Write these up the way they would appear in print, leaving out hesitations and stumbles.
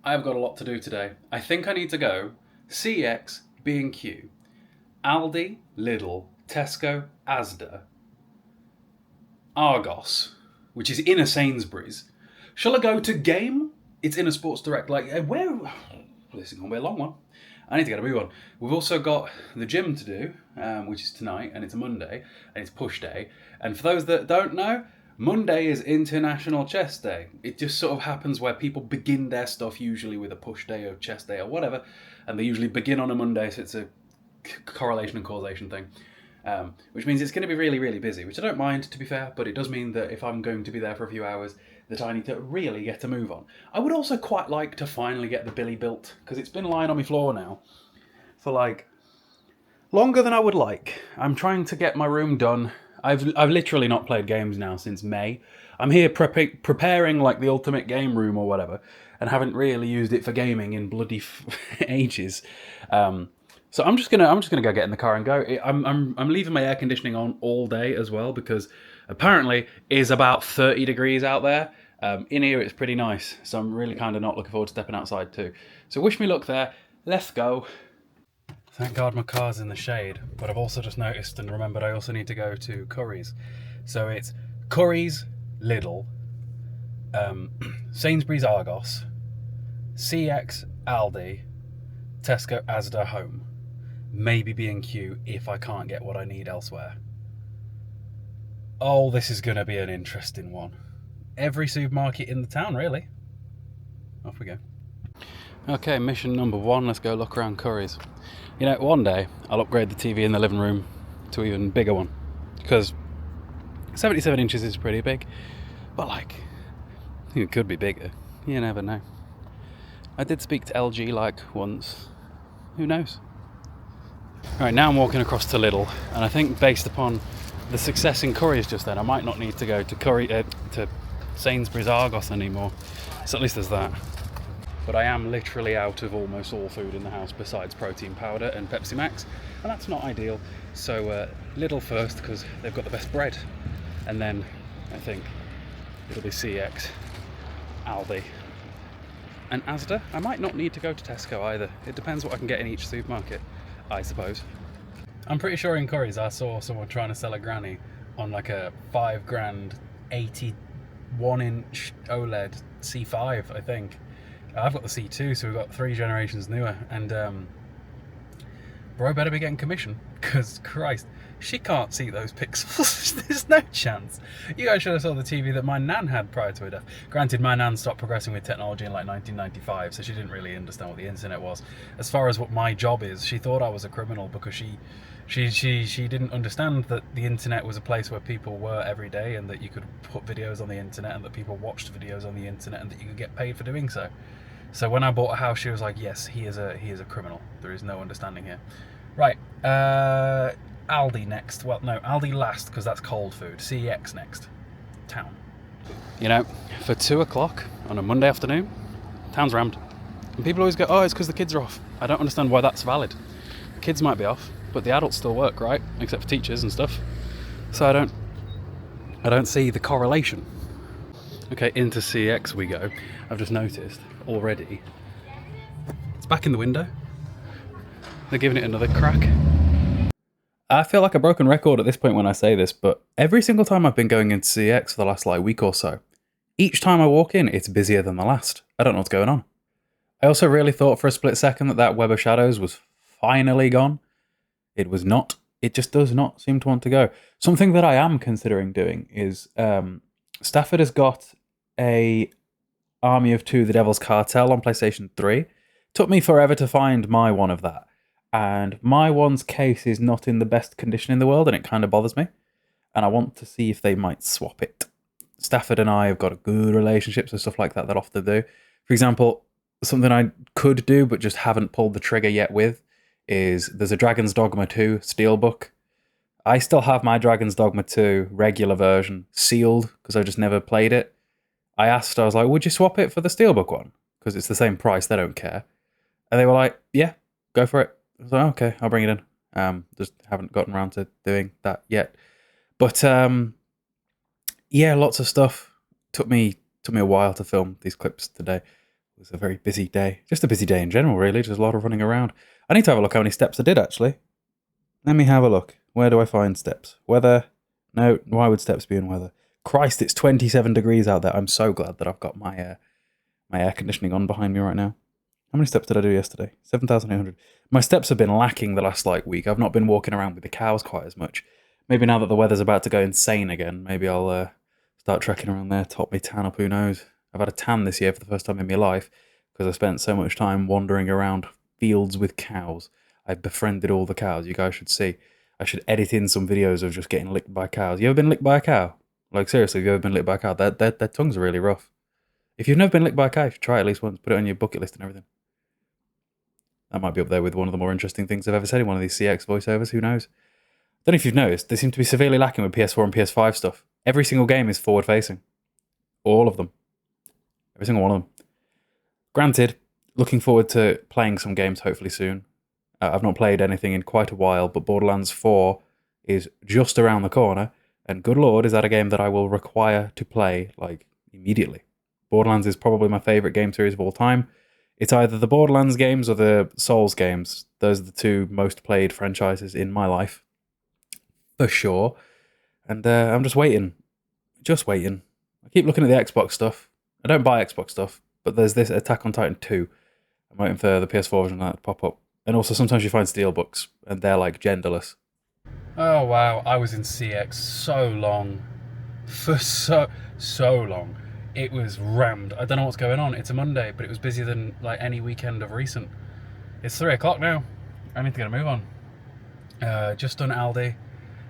I've got a lot to do today. I think I need to go CEX, B&Q, Aldi, Lidl, Tesco, Asda, Argos, which is in a Sainsbury's. Shall I go to Game? It's in a Sports Direct. Where? This is going to be a long one. I need to get a move on. We've also got the gym to do, which is tonight, and it's a Monday, and it's push day. And for those that don't know, Monday is International Chest Day. It just sort of happens where people begin their stuff usually with a push day or chest day or whatever, and they usually begin on a Monday, so it's a correlation and causation thing. Which means it's going to be really, really busy, which I don't mind, to be fair, but it does mean that if I'm going to be there for a few hours, that I need to really get a move on. I would also quite like to finally get the billy built, because it's been lying on my floor now for longer than I would like. I'm trying to get my room done. I've literally not played games now since May. I'm here preparing the ultimate game room or whatever, and haven't really used it for gaming in bloody ages. So I'm just gonna go get in the car and go. I'm leaving my air conditioning on all day as well, because apparently it's about 30 degrees out there. In here it's pretty nice, so I'm really kind of not looking forward to stepping outside too. So wish me luck there. Let's go. Thank God my car's in the shade, but I've also just noticed and remembered I also need to go to Curries. So it's Curries, Lidl, Sainsbury's, Argos, CEX, Aldi, Tesco, Asda, Home. Maybe B&Q if I can't get what I need elsewhere. Oh, this is going to be an interesting one. Every supermarket in the town, really. Off we go. Okay, mission number 1, let's go look around Curries. You know, one day I'll upgrade the TV in the living room to an even bigger one, because 77 inches is pretty big, but I think it could be bigger. You never know. I did speak to LG once. Who knows? Alright, now I'm walking across to Lidl, and I think based upon the success in Curries just then, I might not need to go to Sainsbury's Argos anymore. So at least there's that. But I am literally out of almost all food in the house besides protein powder and Pepsi Max, and that's not ideal. So Lidl first, because they've got the best bread, and then I think it'll be CEX, Aldi, and Asda. I might not need to go to Tesco either. It depends what I can get in each supermarket, I suppose. I'm pretty sure in Curries I saw someone trying to sell a granny on a $5,000 81-inch OLED C5, I think. I've got the C2, so we've got 3 generations newer, and bro better be getting commission, because Christ, she can't see those pixels. There's no chance. You guys should have saw the TV that my nan had prior to her death. Granted, my nan stopped progressing with technology in 1995, so she didn't really understand what the internet was. As far as what my job is, she thought I was a criminal because she didn't understand that the internet was a place where people were every day, and that you could put videos on the internet, and that people watched videos on the internet, and that you could get paid for doing so. So when I bought a house, she was like, yes, he is a criminal. There is no understanding here. Right, Aldi next. Well, no, Aldi last, because that's cold food. CEX next. Town. You know, for 2 o'clock on a Monday afternoon, town's rammed. And people always go, oh, it's because the kids are off. I don't understand why that's valid. The kids might be off, but the adults still work, right? Except for teachers and stuff. So I don't see the correlation. Okay, into CEX we go. I've just noticed already it's back in the window. They're giving it another crack. I feel like a broken record at this point when I say this, but every single time I've been going into CEX for the last week or so, each time I walk in, it's busier than the last. I don't know what's going on. I also really thought for a split second that Web of Shadows was finally gone. It was not. It just does not seem to want to go. Something that I am considering doing is Stafford has got a Army of Two, The Devil's Cartel on PlayStation 3. Took me forever to find my one of that. And my one's case is not in the best condition in the world, and it kind of bothers me. And I want to see if they might swap it. Stafford and I have got a good relationship, so stuff like that they'll often do. For example, something I could do but just haven't pulled the trigger yet with is there's a Dragon's Dogma 2 Steelbook. I still have my Dragon's Dogma 2 regular version sealed because I just never played it. I was like, would you swap it for the Steelbook one? Because it's the same price, they don't care. And they were like, yeah, go for it. I was like, okay, I'll bring it in. Just haven't gotten around to doing that yet. But yeah, lots of stuff. Took me a while to film these clips today. was a very busy day. Just a busy day in general, really. Just a lot of running around. I need to have a look how many steps I did, actually. Let me have a look. Where do I find steps? Weather? No, why would steps be in weather? Christ, it's 27 degrees out there. I'm so glad that I've got my my air conditioning on behind me right now. How many steps did I do yesterday? 7,800. My steps have been lacking the last week. I've not been walking around with the cows quite as much. Maybe now that the weather's about to go insane again, maybe I'll start trekking around there, top me tan up, who knows. I've had a tan this year for the first time in my life because I spent so much time wandering around fields with cows. I befriended all the cows. You guys should see. I should edit in some videos of just getting licked by cows. You ever been licked by a cow? Like, seriously, have you ever been licked by a cow? Their tongues are really rough. If you've never been licked by a cow, you should try it at least once. Put it on your bucket list and everything. That might be up there with one of the more interesting things I've ever said in one of these CEX voiceovers. Who knows? I don't know if you've noticed, they seem to be severely lacking with PS4 and PS5 stuff. Every single game is forward-facing. All of them. Every single one of them. Granted, looking forward to playing some games hopefully soon. I've not played anything in quite a while, but Borderlands 4 is just around the corner, and good lord, is that a game that I will require to play, like, immediately. Borderlands is probably my favourite game series of all time. It's either the Borderlands games or the Souls games. Those are the two most played franchises in my life. For sure. And I'm just waiting. Just waiting. I keep looking at the Xbox stuff. I don't buy Xbox stuff, but there's this Attack on Titan 2. I'm waiting for the PS4 version of that to pop up. And also sometimes you find steelbooks, and they're like genderless. Oh wow, I was in CEX so long. For so long. It was rammed. I don't know what's going on. It's a Monday, but it was busier than like any weekend of recent. It's 3 o'clock now. I need to get a move on. Just done Aldi.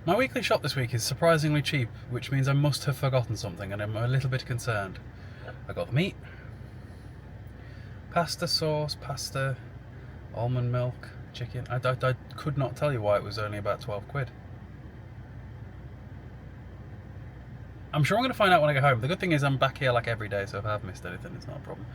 My weekly shop this week is surprisingly cheap, which means I must have forgotten something, and I'm a little bit concerned. I got the meat, pasta sauce, pasta, almond milk, chicken. I could not tell you why it was only about 12 quid. I'm sure I'm going to find out when I get home. The good thing is I'm back here like every day, so if I have missed anything, it's not a problem.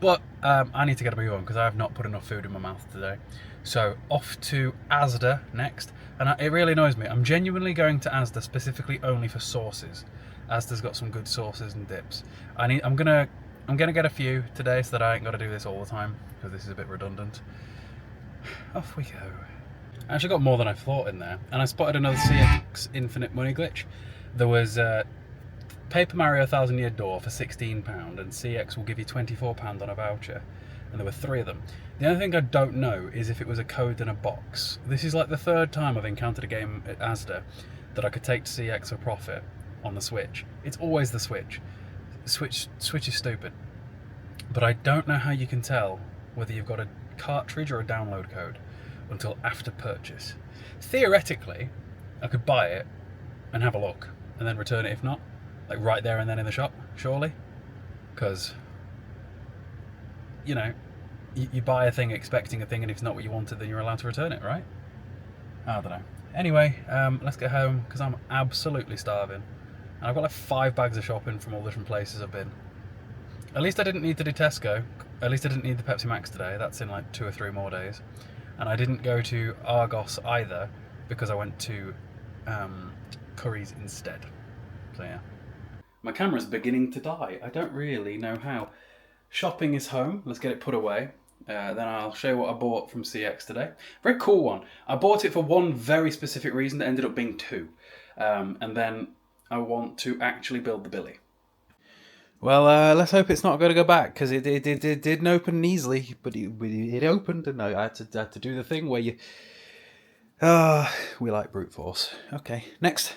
But I need to get a move on because I have not put enough food in my mouth today. So off to Asda next. And it really annoys me. I'm genuinely going to Asda specifically only for sauces. Asda's got some good sauces and dips. I'm gonna get a few today so that I ain't got to do this all the time because this is a bit redundant. Off we go. I actually got more than I thought in there, and I spotted another CEX Infinite Money glitch. There was Paper Mario 1000 Year Door for £16, and CEX will give you £24 on a voucher, and there were 3 of them. The only thing I don't know is if it was a code in a box. This is like the 3rd time I've encountered a game at Asda that I could take to CEX for profit on the Switch. It's always the Switch. Switch is stupid. But I don't know how you can tell whether you've got a cartridge or a download code until after purchase. Theoretically, I could buy it and have a look and then return it if not. Like right there and then in the shop, surely? Because, you know, you buy a thing expecting a thing, and if it's not what you wanted, then you're allowed to return it, right? I don't know. Anyway, let's get home because I'm absolutely starving. And I've got like 5 bags of shopping from all different places I've been. At least I didn't need to do Tesco. At least I didn't need the Pepsi Max today. That's in like 2 or 3 more days. And I didn't go to Argos either because I went to Curries instead. So yeah. My camera's beginning to die. I don't really know how. Shopping is home. Let's get it put away. Then I'll show you what I bought from CEX today. Very cool one. I bought it for one very specific reason that ended up being 2. And then I want to actually build the billy. Well, let's hope it's not going to go back, because it didn't open easily, but it opened, and I had to do the thing where you... we like brute force. Okay, next.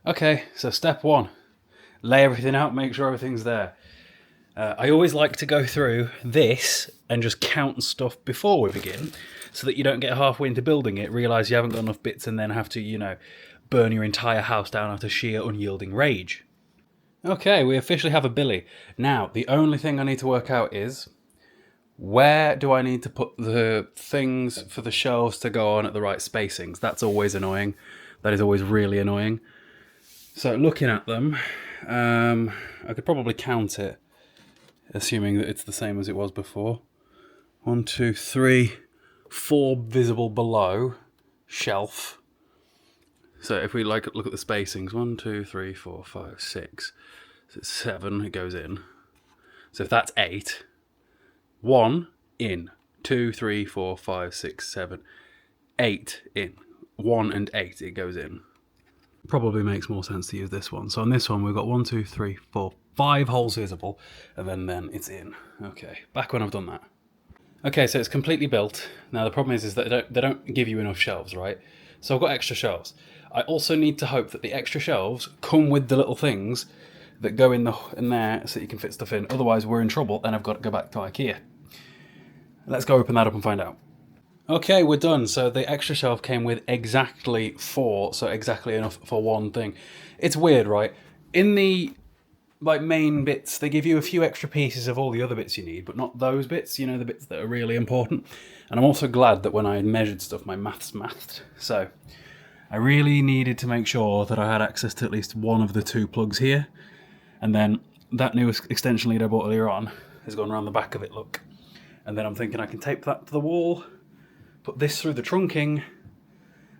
Okay, so step 1. Lay everything out, make sure everything's there. I always like to go through this and just count stuff before we begin, so that you don't get halfway into building it, realise you haven't got enough bits, and then have to, you know, burn your entire house down out of sheer unyielding rage. Okay, we officially have a billy. Now, the only thing I need to work out is, where do I need to put the things for the shelves to go on at the right spacings? That's always annoying. That is always really annoying. So looking at them, I could probably count it, assuming that it's the same as it was before. 1, 2, 3, 4 visible below shelf. So if we look at the spacings, 1, 2, 3, 4, 5, 6. So it's 7, it goes in. So if that's 8, 1 in, 2, 3, 4, 5, 6, 7, 8 in. 1 and 8 it goes in. Probably makes more sense to use this one. So on this one we've got 1, 2, 3, 4, 5 holes visible, and then it's in. Okay, back when I've done that. Okay, so it's completely built. Now the problem is that they don't give you enough shelves, right? So I've got extra shelves. I also need to hope that the extra shelves come with the little things that go in there so that you can fit stuff in. Otherwise we're in trouble and I've got to go back to IKEA. Let's go open that up and find out. Okay, we're done. So the extra shelf came with exactly 4, so exactly enough for one thing. It's weird, right? In the main bits, they give you a few extra pieces of all the other bits you need, but not those bits, you know, the bits that are really important. And I'm also glad that when I measured stuff, my maths mathed. So I really needed to make sure that I had access to at least one of the 2 plugs here. And then that new extension lead I bought earlier on has gone around the back of it, look. And then I'm thinking I can tape that to the wall, put this through the trunking,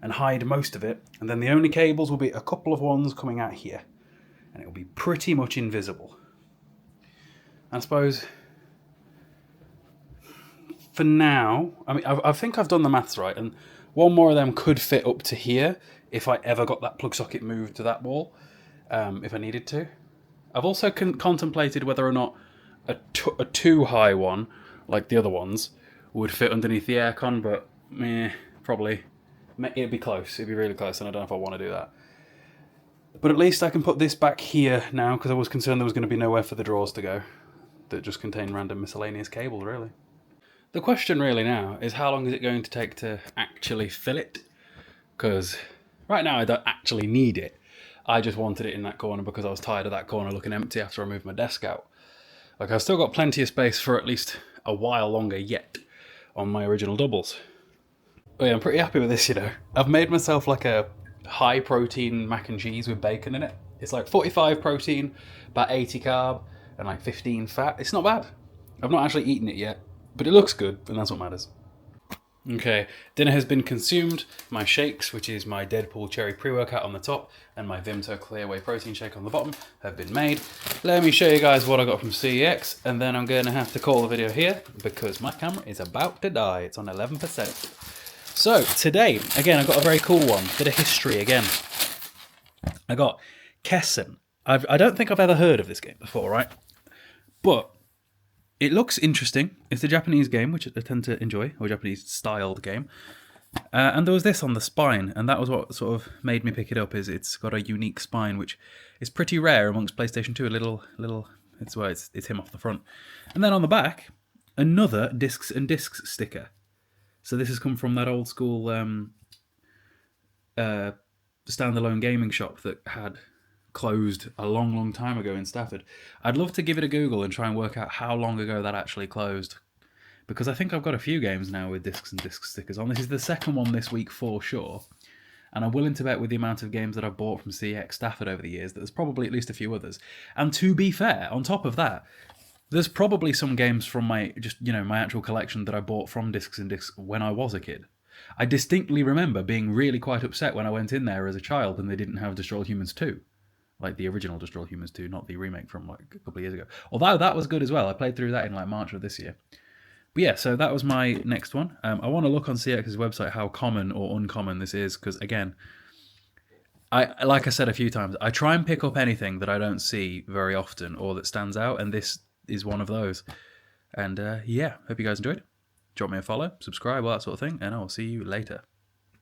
and hide most of it. And then the only cables will be a couple of ones coming out here. And it will be pretty much invisible. I suppose, for now, I mean, I think I've done the maths right, and one more of them could fit up to here if I ever got that plug socket moved to that wall, if I needed to. I've also contemplated whether or not a too high one, like the other ones, would fit underneath the aircon, but probably. It'd be close, it'd be really close, and I don't know if I want to do that. But at least I can put this back here now, because I was concerned there was going to be nowhere for the drawers to go that just contain random miscellaneous cables, really. The question really now is how long is it going to take to actually fill it? Because right now I don't actually need it. I just wanted it in that corner because I was tired of that corner looking empty after I moved my desk out. Like, I've still got plenty of space for at least a while longer yet on my original doubles. But yeah, I'm pretty happy with this, you know. I've made myself like a high protein mac and cheese with bacon in it. It's like 45 protein, about 80 carb, and like 15 fat. It's not bad. I've not actually eaten it yet, but it looks good, and that's what matters. Okay, dinner has been consumed. My shakes, which is my Deadpool cherry pre-workout on the top and my Vimto clear whey protein shake on the bottom, have been made. Let me show you guys what I got from CEX, and then I'm going to have to call the video here because my camera is about to die. It's on 11%. So today, again, I got a very cool one. Bit of history again. I got Kessen. I don't think I've ever heard of this game before, right? But it looks interesting. It's a Japanese game, which I tend to enjoy, or Japanese-styled game. And there was this on the spine, and that was what sort of made me pick it up. Is it's got a unique spine, which is pretty rare amongst PlayStation 2. It's him off the front, and then on the back, another discs and discs sticker. So this has come from that old school standalone gaming shop that had closed a long, long time ago in Stafford. I'd love to give it a Google and try and work out how long ago that actually closed, because I think I've got a few games now with discs and disc stickers on. This is the second one this week for sure, and I'm willing to bet with the amount of games that I've bought from CEX Stafford over the years that there's probably at least a few others. And to be fair, on top of that, there's probably some games from my actual collection that I bought from Discs and Discs when I was a kid. I distinctly remember being really quite upset when I went in there as a child and they didn't have Destroy All Humans 2. Like the original Destroy All Humans 2, not the remake from like a couple of years ago. Although that was good as well. I played through that in like March of this year. But yeah, so that was my next one. I want to look on CEX's website how common or uncommon this is, because again, like I said a few times, I try and pick up anything that I don't see very often or that stands out, and this is one of those. And yeah, hope you guys enjoyed. Drop me a follow, subscribe, all that sort of thing, and I will see you later.